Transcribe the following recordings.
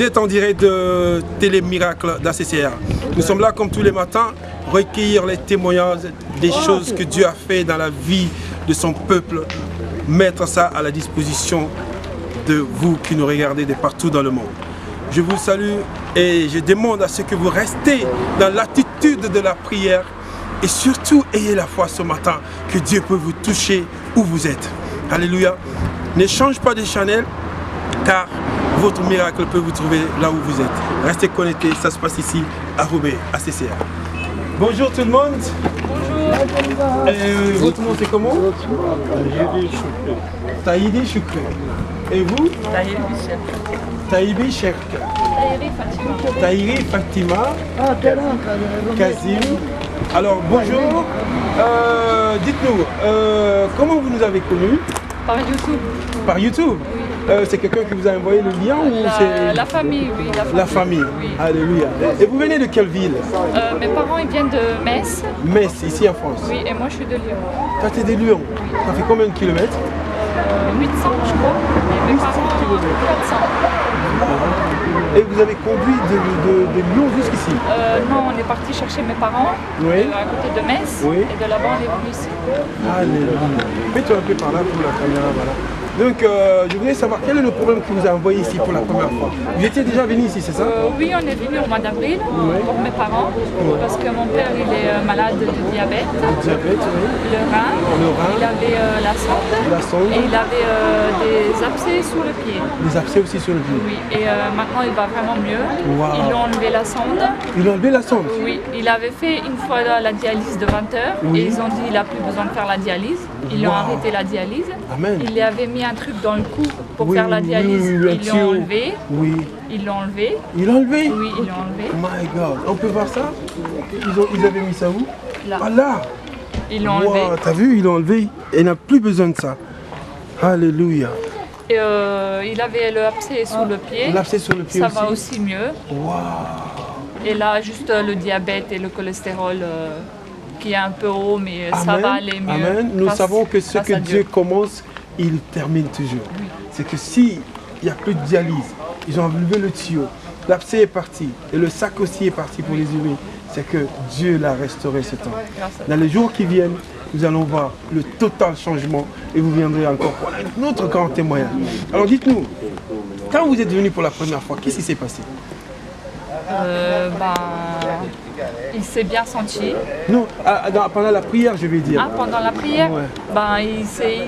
êtes en direct de Télé Miracle d'ACCR. Nous sommes là comme tous les matins, recueillir les témoignages des choses que Dieu a fait dans la vie de son peuple, mettre ça à la disposition de vous qui nous regardez de partout dans le monde. Je vous salue et je demande à ce que vous restez dans l'attitude de la prière et surtout ayez la foi ce matin que Dieu peut vous toucher où vous êtes. Alléluia. Ne change pas de channel car votre miracle peut vous trouver là où vous êtes. Restez connectés, ça se passe ici à Roubaix, à CCR. Bonjour tout le monde. Bonjour. Votre nom c'est comment? Taïdi Choukri. Et vous? Taïbi Cherk. Taïri Fatima. Kazim. Alors bonjour. Dites-nous, comment vous nous avez connus? Par YouTube. Par YouTube? Oui. C'est quelqu'un qui vous a envoyé le lien ou c'est... La famille, oui. La famille, oui. Alléluia. Et vous venez de quelle ville? Mes parents ils viennent de Metz. Metz, ici en France. Oui, et moi je suis de Lyon. Toi tu es de Lyon? Oui. Ça fait combien de kilomètres? 800 je crois. Et mes parents 400. Et vous avez conduit de Lyon jusqu'ici? Non, on est parti chercher mes parents à côté de Metz. Oui. Et de là-bas on est venu ici. Alléluia. Mets-toi un peu par là pour la caméra, voilà. Donc, je voulais savoir quel est le problème qui vous a envoyé ici pour la première fois. Vous étiez déjà venu ici, c'est ça? Oui, on est venu au mois d'avril pour mes parents parce que mon père il est malade de diabète. Diabète, oui. Le rein. Il avait la sonde. Et il avait des abcès sous le pied. Des abcès aussi sur le pied? Oui, et maintenant il va vraiment mieux. Wow. Ils lui ont enlevé la sonde. Ils lui ont enlevé la sonde? Oui, il avait fait une fois la dialyse de 20 heures et ils ont dit qu'il n'a plus besoin de faire la dialyse. Ils lui ont arrêté la dialyse. Amen. Il lui avait mis un truc dans le cou pour faire la dialyse. Ils l'ont enlevé. Oui. Ils l'ont enlevé. Ils l'ont enlevé? Oui, ils l'ont enlevé. Oh my God. On peut voir ça? Ils avaient mis ça où? Là. Ah là. Ils l'ont enlevé. T'as vu, ils l'ont enlevé. Il n'a plus besoin de ça. Alléluia. Et il avait le abcès sous le pied. L'abcès sur le pied ça aussi. va aussi mieux. Wow. Et là, juste le diabète et le cholestérol qui est un peu haut, mais Amen. Ça va aller mieux. Amen. Nous savons que ce que Dieu commence, il termine toujours. Oui. C'est que s'il n'y a plus de dialyse, ils ont enlevé le tuyau, l'abcès est parti et le sac aussi est parti pour les urines, c'est que Dieu l'a restauré ce temps. Dans les jours qui viennent, nous allons voir le total changement et vous viendrez encore pour un autre grand témoignage. Alors dites-nous, quand vous êtes venu pour la première fois, qu'est-ce qui s'est passé? Il s'est bien senti. Non, pendant la prière, je vais dire. Ah, pendant la prière, ouais.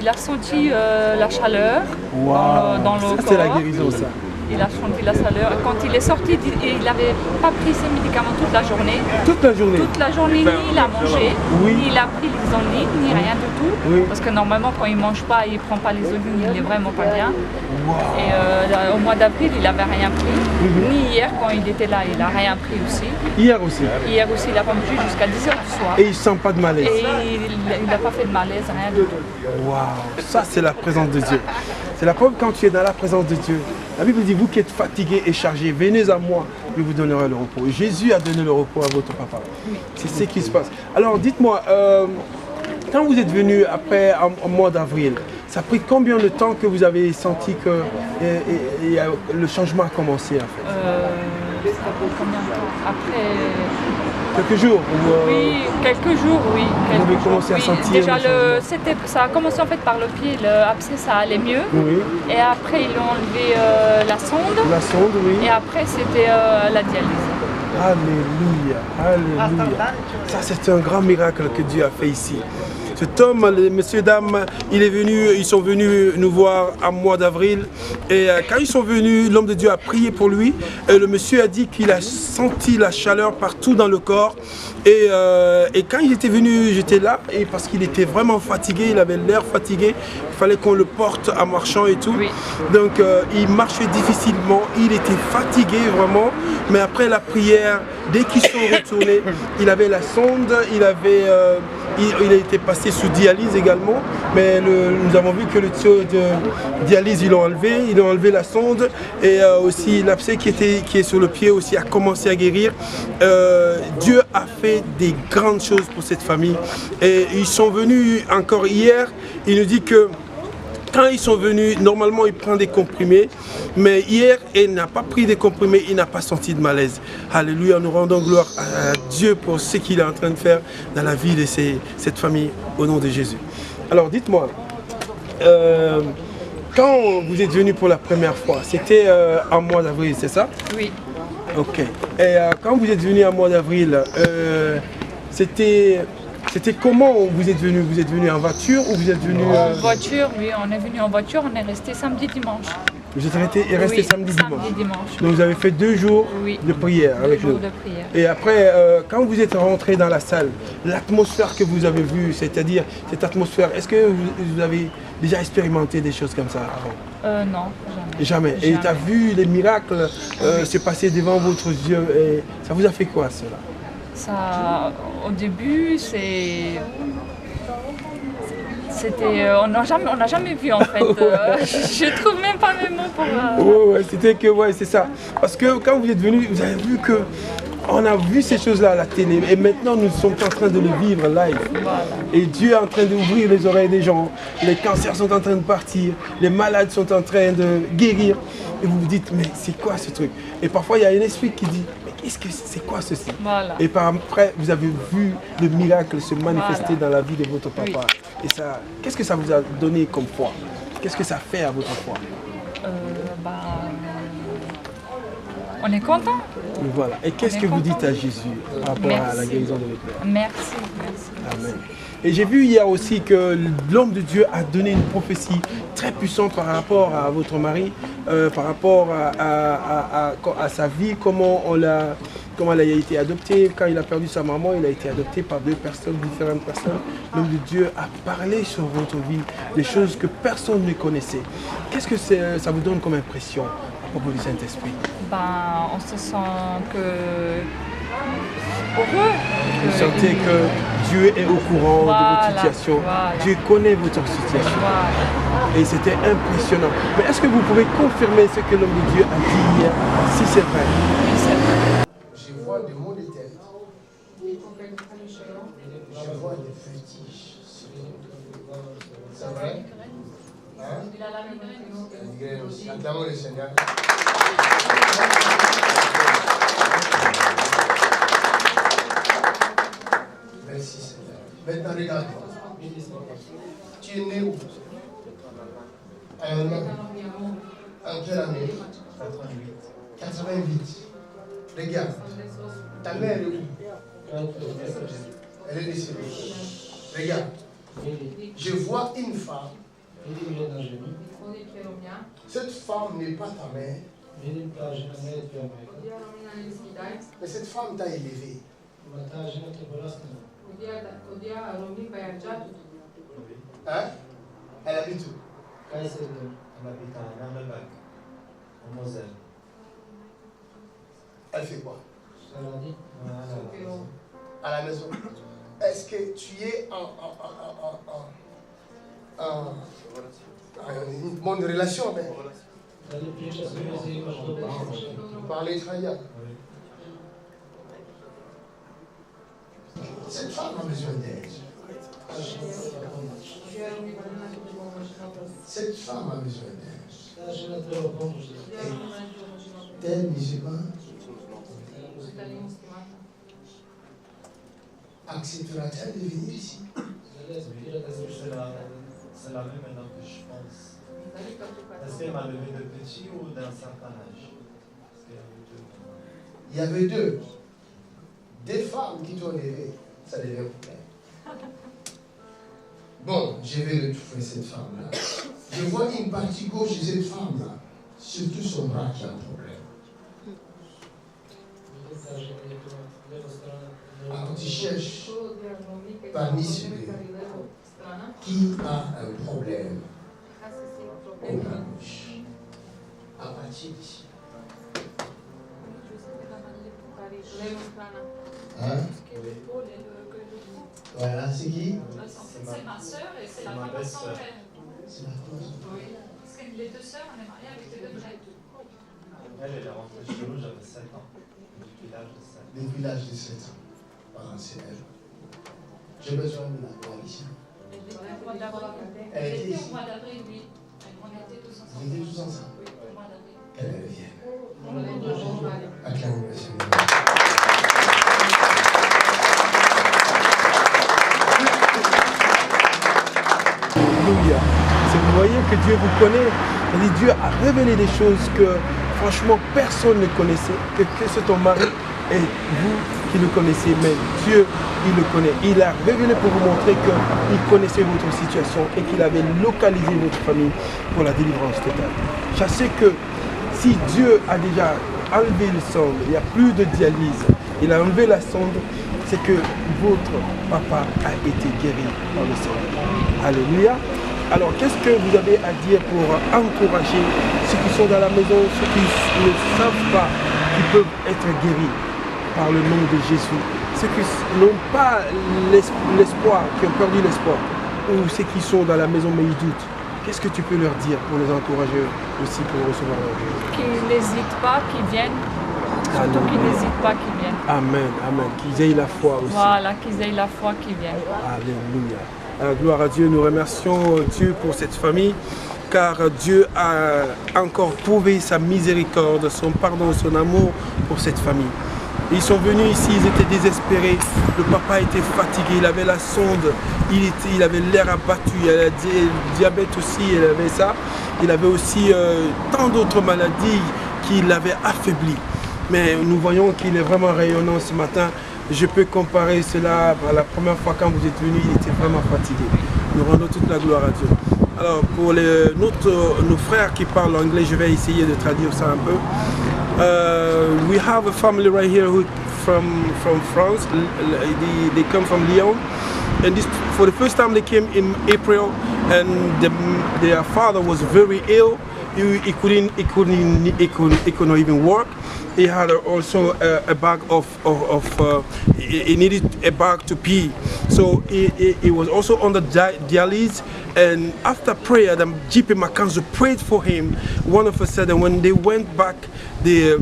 Il a senti la chaleur dans le corps. Ça, c'est la guérison, ça. Il a senti la chaleur. Quand il est sorti, il n'avait pas pris ses médicaments toute la journée. Toute la journée? Toute la journée, ni il a mangé, ni il a pris les olives, ni rien du tout. Oui. Parce que normalement, quand il ne mange pas, il ne prend pas les olives, il n'est vraiment pas bien. Wow. Et au mois d'avril, il n'avait rien pris. Ni hier, quand il était là, il n'a rien pris aussi. Hier aussi? Hier aussi, il n'a pas mangé jusqu'à 10h du soir. Et il ne sent pas de malaise? Et il n'a pas fait de malaise, rien du tout. Waouh, ça c'est la présence de Dieu. C'est la preuve quand tu es dans la présence de Dieu. La Bible dit, vous qui êtes fatigués et chargés, venez à moi, je vous donnerai le repos. Jésus a donné le repos à votre papa. C'est ce qui se passe. Alors dites-moi, quand vous êtes venu après au mois d'avril, ça a pris combien de temps que vous avez senti que le changement a commencé en fait? Combien de temps? Après... Quelques jours Oui, quelques jours, oui. Vous avez commencé à sentir déjà, ça a commencé en fait par le pied, le abcès, ça allait mieux. Oui. Et après, ils ont enlevé la sonde. La sonde, oui. Et après, c'était la dialyse. Alléluia, alléluia. Ça, c'est un grand miracle que Dieu a fait ici. Cet homme, les messieurs, dames, ils sont venus nous voir en mois d'avril. Et quand ils sont venus, l'homme de Dieu a prié pour lui. Et le monsieur a dit qu'il a senti la chaleur partout dans le corps. Et quand il était venu, j'étais là. Et parce qu'il était vraiment fatigué, il avait l'air fatigué. Il fallait qu'on le porte en marchant et tout. Oui. Donc il marchait difficilement. Il était fatigué vraiment. Mais après la prière, dès qu'ils sont retournés, il avait la sonde, il a été passé sous dialyse également, mais nous avons vu que le tuyau de dialyse, ils l'ont enlevé la sonde et aussi l'abcès qui est sur le pied aussi a commencé à guérir. Dieu a fait des grandes choses pour cette famille et ils sont venus encore hier, il nous dit que quand ils sont venus, normalement il prend des comprimés, mais hier il n'a pas pris des comprimés, il n'a pas senti de malaise. Alléluia, nous rendons gloire à Dieu pour ce qu'il est en train de faire dans la vie de cette famille au nom de Jésus. Alors dites-moi, quand vous êtes venu pour la première fois, c'était en mois d'avril, c'est ça? Oui. Ok. Et quand vous êtes venu en mois d'avril, c'était comment vous êtes venu? Vous êtes venu en voiture ou vous êtes venu... En voiture, oui, on est venu en voiture, on est resté samedi, dimanche. Vous êtes resté Oui, samedi, dimanche. dimanche. Donc vous avez fait 2 jours de prière avec nous. De prière. Et après, quand vous êtes rentré dans la salle, l'atmosphère que vous avez vue, c'est-à-dire cette atmosphère, est-ce que vous avez déjà expérimenté des choses comme ça avant? Non, jamais. Jamais. Et tu as vu les miracles se passer devant votre yeux et ça vous a fait quoi cela? Ça, au début, c'était, on n'a jamais vu en fait. Je trouve même pas mes mots pour. Ouais, c'était que c'est ça. Parce que quand vous êtes venu, vous avez vu que on a vu ces choses-là à la télé et maintenant nous sommes en train de le vivre live. Voilà. Et Dieu est en train d'ouvrir les oreilles des gens. Les cancers sont en train de partir, les malades sont en train de guérir. Et vous vous dites mais c'est quoi ce truc? Et parfois il y a un esprit qui dit c'est quoi ceci? Voilà. Et par après, vous avez vu le miracle se manifester dans la vie de votre papa. Oui. Et ça, qu'est-ce que ça vous a donné comme foi? Qu'est-ce que ça fait à votre foi? On est content. Voilà. Et qu'est-ce que vous dites à Jésus par rapport à la guérison de votre père? Merci. Amen. Et j'ai vu hier aussi que l'homme de Dieu a donné une prophétie très puissante par rapport à votre mari, par rapport à sa vie, comment elle a été adoptée. Quand il a perdu sa maman, il a été adopté par 2 personnes, différentes personnes. L'homme de Dieu a parlé sur votre vie, des choses que personne ne connaissait. Qu'est-ce que ça vous donne comme impression à propos du Saint-Esprit? On se sent heureux. Vous sentez que Dieu est au courant de votre situation. Dieu connaît votre situation. Et c'était impressionnant. Mais est-ce que vous pouvez confirmer ce que l'homme de Dieu a dit hier, si c'est vrai? Je vois des maux de tête. Je vois des vertiges. C'est vrai? Hein? La migraine aussi. Acclamons le Seigneur. Merci Seigneur. Maintenant regarde-toi. Tu es né où? En Allemagne. En quelle année? 88. Regarde. Ta mère est où? Elle est décédée. Regarde. Je vois une femme. Cette femme n'est pas ta mère. Mais cette femme t'a élevé. Hein? Elle habite où? Elle habite à Namlebac, au Moselle. Elle fait quoi? À la maison. Est-ce que tu es une bonne relation avec elle? Vous parlez italien. Cette femme a besoin d'aide. Cette femme a besoin d'aide. Tel musulman acceptera-t-elle de venir ici? C'est la même maintenant que je pense. Est-ce qu'elle m'a levé de petit ou d'un certain âge? Il y avait 2. Des femmes qui t'ont élevé, ça devait vous plaire. Bon, je vais retrouver cette femme-là. Je vois une partie gauche de cette femme-là, surtout son bras qui a un problème. Alors tu cherches parmi ceux qui a un problème au bras gauche. À partir d'ici. Hein? Voilà, c'est qui? C'est ma soeur et c'est la femme de son frère. C'est la femme de son frère. Oui, parce que les 2 sœurs, on est mariés avec les 2 frères. Elle est rentrée chez nous, j'avais 7 ans. Depuis l'âge de 7 ans. Depuis l'âge de 7 ans. Voilà, c'est elle. J'ai besoin de la voir ici. Elle était C'était ici. au mois d'avril, oui. On était tous ensemble. Vous étiez tous ensemble. Oui, au mois d'avril. Qu'elle revienne. Acclamons le Seigneur. Alléluia. Vous voyez que Dieu vous connaît. C'est-à-dire, Dieu a révélé des choses que franchement personne ne connaissait, que c'est ton mari et vous qui le connaissez, mais Dieu, il le connaît. Il a révélé pour vous montrer qu'il connaissait votre situation et qu'il avait localisé votre famille pour la délivrance totale. Je sais que si Dieu a déjà enlevé le sonde, il n'y a plus de dialyse, il a enlevé la sonde, c'est que votre papa a été guéri par le Seigneur. Alléluia. Alors, qu'est-ce que vous avez à dire pour encourager ceux qui sont dans la maison, ceux qui ne savent pas qu'ils peuvent être guéris par le nom de Jésus, ceux qui n'ont pas l'espoir, qui ont perdu l'espoir, ou ceux qui sont dans la maison mais ils doutent? Qu'est-ce que tu peux leur dire pour les encourager aussi pour recevoir leur Dieu? Qu'ils n'hésitent pas, qu'ils viennent. Surtout qu'ils n'hésitent pas, qu'ils viennent. Amen, amen. Qu'ils aient la foi aussi. Voilà, qu'ils aient la foi, qu'ils viennent. Alléluia. Gloire à Dieu, nous remercions Dieu pour cette famille, car Dieu a encore prouvé sa miséricorde, son pardon, son amour pour cette famille. Ils sont venus ici, ils étaient désespérés, le papa était fatigué, il avait la sonde, il avait l'air abattu, il avait le diabète aussi, il avait ça. Il avait aussi tant d'autres maladies qui l'avaient affaibli. Mais nous voyons qu'il est vraiment rayonnant ce matin. Je peux comparer cela à la première fois quand vous êtes venu, il était vraiment fatigué. Nous rendons toute la gloire à Dieu. Alors pour nos frères qui parlent anglais, je vais essayer de traduire ça un peu. We have a family right here from France. They come from Lyon. And this, for the first time they came in April, and their father was very ill. He couldn't even work. He had also a bag he needed a bag to pee. So he was also on the dialysis. And after prayer, the GP Makanzo prayed for him. One of us said that when they went back, the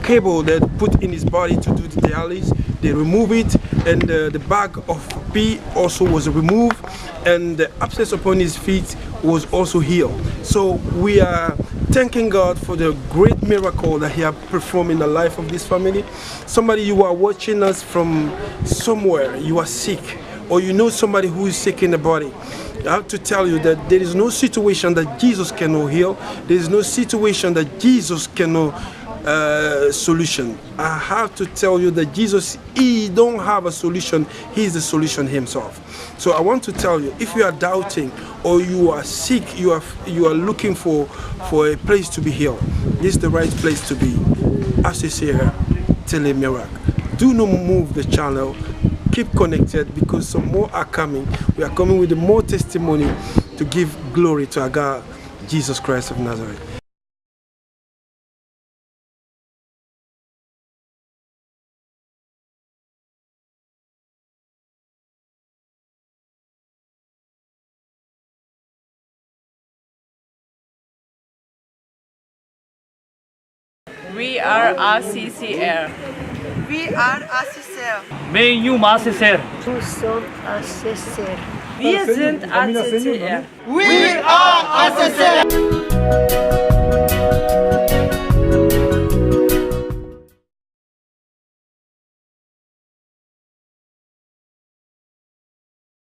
cable that put in his body to do the dialysis, they removed it, and the bag of pee also was removed, and the abscess upon his feet was also healed. So we are thanking God for the great miracle that He has performed in the life of this family. Somebody, you are watching us from somewhere, you are sick, or you know somebody who is sick in the body. I have to tell you that there is no situation that Jesus cannot heal. There is no situation that Jesus cannot solution. I have to tell you that Jesus, He don't have a solution. He is the solution Himself. So I want to tell you, if you are doubting or you are sick, you are looking for a place to be healed, this is the right place to be. Associate Telemirac. Do not move the channel. Keep connected, because some more are coming. We are coming with more testimony to give glory to our God, Jesus Christ of Nazareth. We are ACCR. We are ACCR. Nous sommes ACCR. Wir sind ACCR. We are ACCR.